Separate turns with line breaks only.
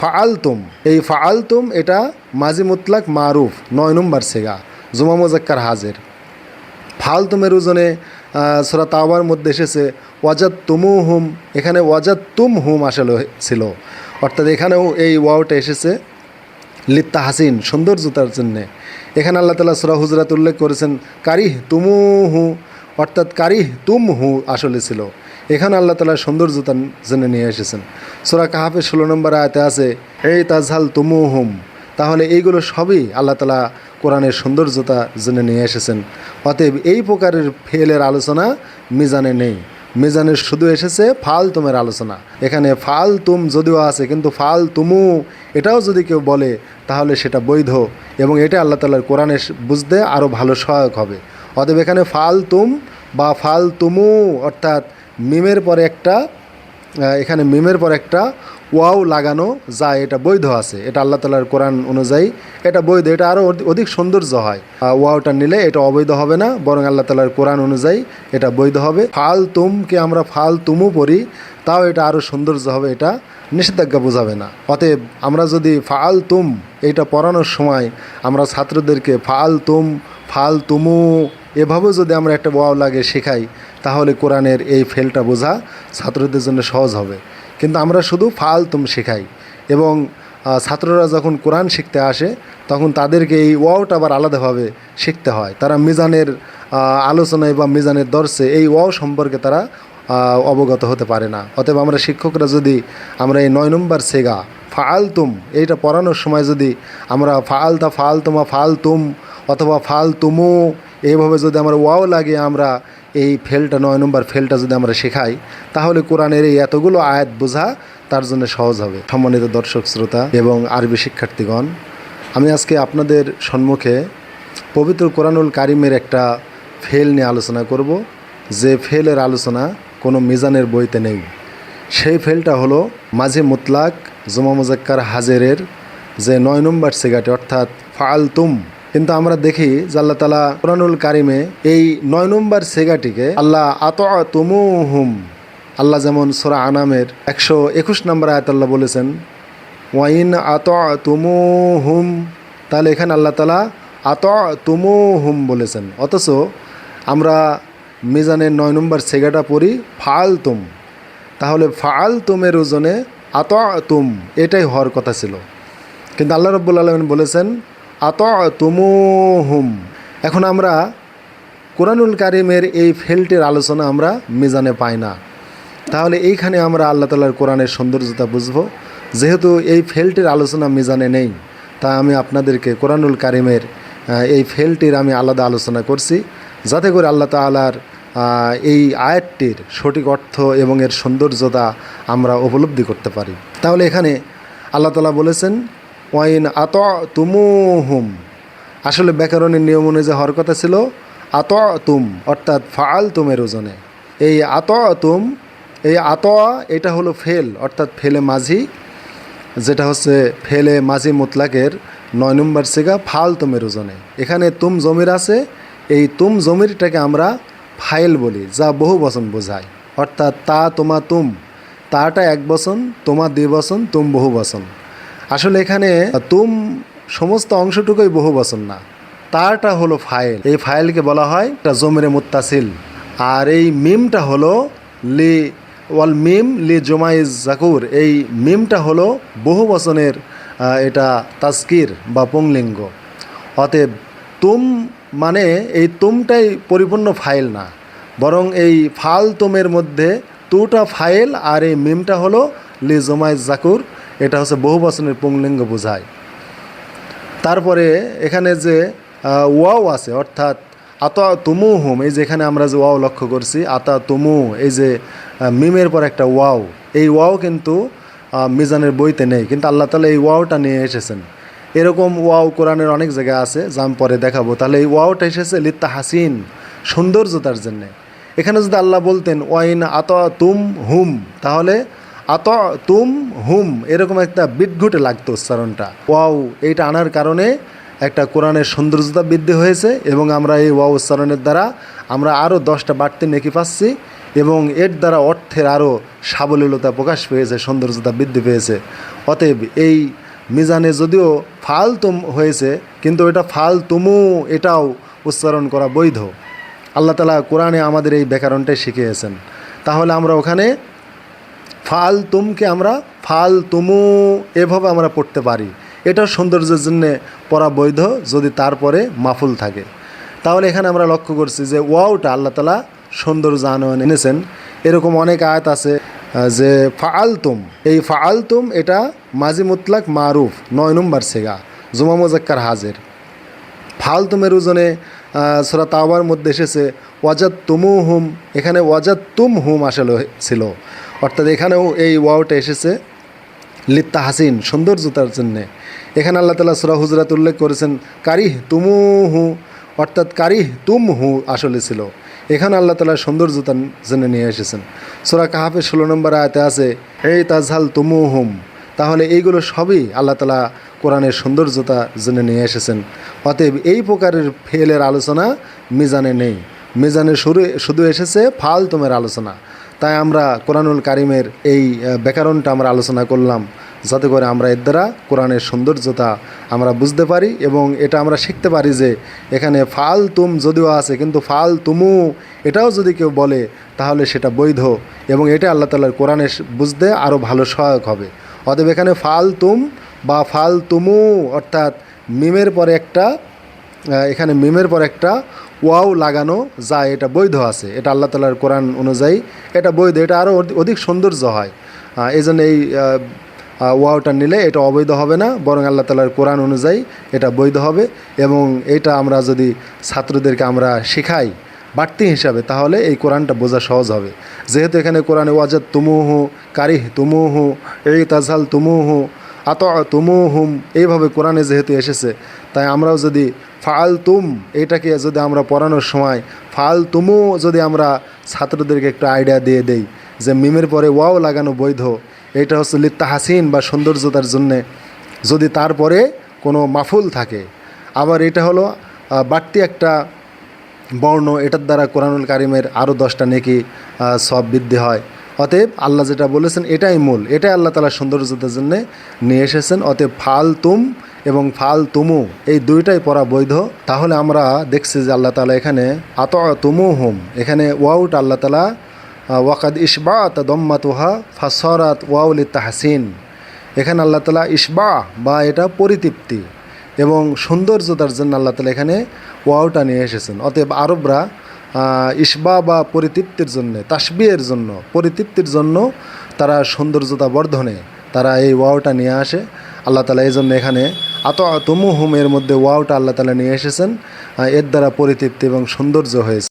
ফাআলতুম, এই ফাআলতুম এটা মাজি মুতলাক মারুফ ৯ নম্বর সিগা জুমা মুজাক্কার হাজির। ফালতুমের ওজনে সূরা তাওবার মধ্যে এসেছে ওয়াজাদ তুমু হুম, এখানে ওয়াজাদ তুম হুম আসলে ছিল, অর্থাৎ এখানেও এই ওয়াওটা এসেছে লিত্তা হাসিন সৌন্দর্যতার জন্যে। এখানে আল্লাহ তাআলা সূরা হুজরাত উল্লেখ করেছেন কারিহ তুমু হু, অর্থাৎ কারিহ তুম হু আসলে ছিল। এখানে আল্লাহ তাআলা সৌন্দর্যতার জন্য নিয়ে এসেছেন। সূরা কাহাফের ১৬ নম্বর আয়াতে আছে এই তাজহাল তুমু হুম। তাহলে এইগুলো সবই আল্লাহ তাআলা কোরআনের সৌন্দর্যতার জন্য নিয়ে এসেছেন। অতএব এই প্রকারের ফেলের আলোচনা মিজানে নেই, মিজানের শুধু এসেছে ফাল তুমের আলোচনা। এখানে ফাল তুম যদিও আছে, কিন্তু ফাল তুমু এটাও যদি কেউ বলে তাহলে সেটা বৈধ এবং এটা আল্লাহ তাআলার কোরআনে বুঝতে আরও ভালো সহায়ক হবে। অতএব এখানে ফাল তুম বা ফাল তুমু অর্থাৎ মিমের পরে একটা এখানে মিমের পর একটা ওয়াও লাগানো যায়, এটা বৈধ আছে, এটা আল্লাহ তাআলার কোরআন অনুযায়ী এটা বৈধ, এটা আরও অধিক সৌন্দর্য হয়। ওয়াওটা নিলে এটা অবৈধ হবে না, বরং আল্লাহ তাআলার কোরআন অনুযায়ী এটা বৈধ হবে। ফাল তুমকে আমরা ফাল তুমু পড়ি, তাও এটা আরও সৌন্দর্য হবে, এটা নিষেধাজ্ঞা বোঝাবে না। অতএব আমরা যদি ফাল তুম এইটা পড়ানোর সময় আমরা ছাত্রদেরকে ফাল তুম ফাল তুমু এভাবেও যদি আমরা একটা ওয়াও লাগে শেখাই, তাহলে কোরআনের এই ফেলটা বোঝা ছাত্রদের জন্য সহজ হবে। কিন্তু আমরা শুধু ফাল তুম শেখাই এবং ছাত্ররা যখন কোরআন শিখতে আসে তখন তাদেরকে এই ওয়াওটা আবার আলাদাভাবে শিখতে হয়। তারা মিজানের আলোচনায় বা মিজানের দর্শে এই ওয়াও সম্পর্কে তারা অবগত হতে পারে না। অতএব আমরা শিক্ষকরা যদি আমরা এই ৯ নম্বর সেগা ফালতুম এইটা পড়ানোর সময় যদি আমরা ফালতা ফালতুমা ফালতুম অথবা ফালতুমু এইভাবে যদি আমরা ওয়াও লাগিয়ে আমরা এই ফেলটা ৯ নম্বর ফেলটা যদি আমরা শেখাই, তাহলে কোরআনের এই এতগুলো আয়াত বোঝা তার জন্য সহজ হবে। সম্মানিত দর্শক শ্রোতা এবং আরবি শিক্ষার্থীগণ, আমি আজকে আপনাদের সম্মুখে পবিত্র কোরআনুল কারিমের একটা ফেল নিয়ে আলোচনা করব, যে ফেলের আলোচনা কোনো মিজানের বইতে নেই। সেই ফেলটা হলো মাঝে মুতলাক জুমা মুজাক্কার হাজেরের যে ৯ নম্বর সিগাটি অর্থাৎ ফালতুম। কিন্তু আমরা দেখি যে আল্লাহ তাআলা কোরআনুল কারিমে এই ৯ নম্বর সেগাটিকে আল্লাহ আতাতুমুহুম, আল্লাহ যেমন সূরা আনামের ১২১ নম্বর আয়াত আল্লাহ বলেছেন ওয়াইন আতাতুমুহুম, তাহলে এখানে আল্লাহ তাআলা আতাতুমুহুম বলেছেন, অথচ আমরা মিজানের ৯ নম্বর সেগাটা পড়ি ফালতুম। তাহলে ফালতুমের ওজনে আতাতুম এটাই হওয়ার কথা ছিল, কিন্তু আল্লাহ রাব্বুল আলামিন বলেছেন আতাতুমুহুম। এখন আমরা কোরআনুল কারিমের এই ফেলটির আলোচনা আমরা মিজানে পাই না, তাহলে এইখানে আমরা আল্লাহ তাআলার কোরআনের সৌন্দর্যতা বুঝব। যেহেতু এই ফেলটির আলোচনা মিজানে নেই, তা আমি আপনাদেরকে কোরআনুল কারিমের এই ফেলটির আমি আলাদা আলোচনা করছি, যাতে করে আল্লাহ তাআলার এই আয়াতটির সঠিক অর্থ এবং এর সৌন্দর্যতা আমরা উপলব্ধি করতে পারি। তাহলে এখানে আল্লাহ তাআলা বলেছেন ওয়াইন আতাতুমুহুম, আসলে ব্যাকরণের নিয়ম অনুযায়ী হওয়ার কথা ছিল আতাতুম অর্থাৎ ফালতুমের ওজনে। এই আতাতুম এই আতোয়া এটা হলো ফেল অর্থাৎ ফেলে মাঝি, যেটা হচ্ছে ফেলে মাঝি মুতলাকের ৯ নম্বর সিগা ফালতুমের ওজনে। এখানে তুম জমির আছে, এই তুম জমিরটাকে আমরা ফাইল বলি, যা বহু বচন বোঝায়, অর্থাৎ তা তোমা তুম, তাটা এক বচন, তোমা ২ বচন, তুম বহু বচন। আসলে এখানে তুম সমস্ত অংশটুকুই বহু বচন না, তারটা হলো ফাইল, এই ফাইলকে বলা হয় জমিরে মুত্তাসিল। আর এই মিমটা হলো লি ওয়াল মিম লি জুমাইজ জাকুর, এই মিমটা হলো বহু বচনের এটা তাজকির বা পুংলিঙ্গ। অতএব তুম মানে এই তুমটাই পরিপূর্ণ ফাইল না, বরং এই ফাল তুমের মধ্যে তুটা ফাইল আর এই মিমটা হলো লি জুমাইজ জাকুর, এটা হচ্ছে বহু বচনের পুংলিঙ্গ বোঝায়। তারপরে এখানে যে ওয়াও আছে অর্থাৎ আতাতুমুহুম, এই যে এখানে আমরা যে ওয়াও লক্ষ্য করছি আতাতুমু, এই যে মিমের পর একটা ওয়াও, এই ওয়াও কিন্তু মিজানের বইতে নেই, কিন্তু আল্লাহ তাআলা এই ওয়াওটা নিয়ে এসেছেন। এরকম ওয়াও কোরআনের অনেক জায়গায় আছে, যা আমি পরে দেখাবো। তাহলে এই ওয়াওটা এসেছে লিত্তা হাসিন সৌন্দর্যতার জন্যে। এখানে যদি আল্লাহ বলতেন ওয়াইন আতাতুম হুম, তাহলে আতাতুম হুম এরকম একটা বিদঘুটে লাগতো উচ্চারণটা। ওয়াও এইটা আনার কারণে একটা কোরআনের সৌন্দর্যতা বৃদ্ধি হয়েছে এবং আমরা এই ওয়াও উচ্চারণের দ্বারা আমরা আরও 10টা বাড়তি নেকি পাচ্ছি এবং এর দ্বারা অর্থের আরও সাবলীলতা প্রকাশ পেয়েছে, সৌন্দর্যতা বৃদ্ধি পেয়েছে। অতএব এই মিজানে যদিও ফাল তুম হয়েছে, কিন্তু এটা ফাল তুমু এটাও উচ্চারণ করা বৈধ। আল্লাহ তাআলা কোরআনে আমাদের এই ব্যাকরণটাই শিখিয়েছেন। তাহলে আমরা ওখানে ফাল তুমকে আমরা ফাল তুমু এভাবে আমরা পড়তে পারি। এটা সৌন্দর্যের জন্য পড়া বৈধ যদি তারপরে মাফুল থাকে। তাহলে এখানে আমরা লক্ষ্য করছি যে ওয়াওটা আল্লাহ তাআলা সৌন্দর্য আনয়ন এনেছেন। এরকম অনেক আয়াত আছে যে ফাআলতুম, এই ফাআলতুম এটা মাজি মুতলাক মারুফ 9 নম্বর সিগা, জুমা মুজাক্কার হাজির। ফালতুমের ওজনে সূরা তাওবার মধ্যে এসেছে ওয়াজাদ তুমুহুম, এখানে ওয়াজাদ তুম হুম আসলে ছিল, অর্থাৎ এখানেও এই ওয়াওটা এসেছে লিত্তা হাসিন, সৌন্দর্যতার জন্যে। এখানে আল্লাহ তাআলা সূরা হুজরাত উল্লেখ করেছেন কারিহ তুমুহু, অর্থাৎ কারিহ তুম হু আসলে ছিল। এখানে আল্লাহ তাআলা সৌন্দর্যতার জন্য নিয়ে এসেছেন। সূরা কাহাফের 16 নম্বর আয়াতে আছে এই তাজহাল তুমুহুম। তাহলে এইগুলো সবই আল্লাহ তাআলা কোরআনের সৌন্দর্যতার জন্য নিয়ে এসেছেন। অতএব এই প্রকারের ফেলের আলোচনা মিজানে নেই, মিজানে শুধু এসেছে ফাল তুমের আলোচনা। তাই আমরা কোরআনুল কারিমের এই ব্যাকরণটা আমরা আলোচনা করলাম, যাতে করে আমরা এর দ্বারা কোরআনের সৌন্দর্যতা আমরা বুঝতে পারি এবং এটা আমরা শিখতে পারি যে এখানে ফাল তুম যদিও আছে, কিন্তু ফাল তুমু এটাও যদি কেউ বলে তাহলে সেটা বৈধ এবং এটা আল্লাহ তাআলার কোরআনের বুঝতে আরও ভালো সহায়ক হবে। অতএব এখানে ফাল তুম বা ফাল তুমু অর্থাৎ মিমের পরে একটা এখানে মিমের পর একটা ওয়াও লাগানো যায়, এটা বৈধ আছে। এটা আল্লাহ তাআলার কোরআন অনুযায়ী এটা বৈধ, এটা আরও অধিক সৌন্দর্য হয়। এই জন্য এই ওয়াওটা নিলে এটা অবৈধ হবে না, বরং আল্লাহ তাআলার কোরআন অনুযায়ী এটা বৈধ হবে। এবং এটা আমরা যদি ছাত্রদেরকে আমরা শেখাই বাড়তি হিসাবে, তাহলে এই কোরআনটা বোঝা সহজ হবে। যেহেতু এখানে কোরআনে ওয়াজাদ তুমুহু, কারিহ তুমুহু, এই তাজহাল তুমুহু, আত তুমুহুম এইভাবে কোরআনে যেহেতু এসেছে, তাই আমরাও যদি ফাল তুম এটাকে যদি আমরা পড়ানোর সময় ফাল তুমু যদি আমরা ছাত্রদেরকে একটু আইডিয়া দিয়ে দেই যে মিমের পরে ওয়াও লাগানো বৈধ, এটা হচ্ছে লিত্তা হাসিন বা সৌন্দর্যতার জন্যে, যদি তারপরে কোনো মাফুল থাকে। আবার এটা হলো বাড়তি একটা বর্ণ, এটার দ্বারা কোরআনুল কারিমের আরও 10টা নেকি সব বৃদ্ধি হয়। অতএব আল্লাহ যেটা বলেছেন এটাই মূল, এটাই আল্লাহ তাআলা সৌন্দর্যতার জন্য নিয়ে এসেছেন। অতএব ফাল তুম এবং ফাল তুমু এই দুইটাই পড়া বৈধ। তাহলে আমরা দেখছি যে আল্লাহ তাআলা এখানে আত তুমু হুম, এখানে ওয়াউটা আল্লাহ তাআলা ওয়াকাদ ইশবাত দম্মাতুহা ফাসরাত ওয়াউল তাহসিন, এখানে আল্লাহ তাআলা ইশবা বা এটা পরিতৃপ্তি এবং সৌন্দর্যতার জন্য আল্লাহ তাআলা এখানে ওয়াওটা নিয়ে এসেছেন। অতএব আরবরা ইশবা বা পরিতৃপ্তির জন্য, তাসবিহের জন্য, পরিতৃপ্তির জন্য তারা সৌন্দর্যতা বর্ধনে তারা এই ওয়াওটা নিয়ে আসে। আল্লাহ তাআলা এই জন্য এখানে আত তুমুহুম এর মধ্যে ওয়াওটা আল্লাহ তাআলা নিয়ে এসেছেন, এর দ্বারা পরিতৃপ্তি এবং সৌন্দর্য হয়েছে।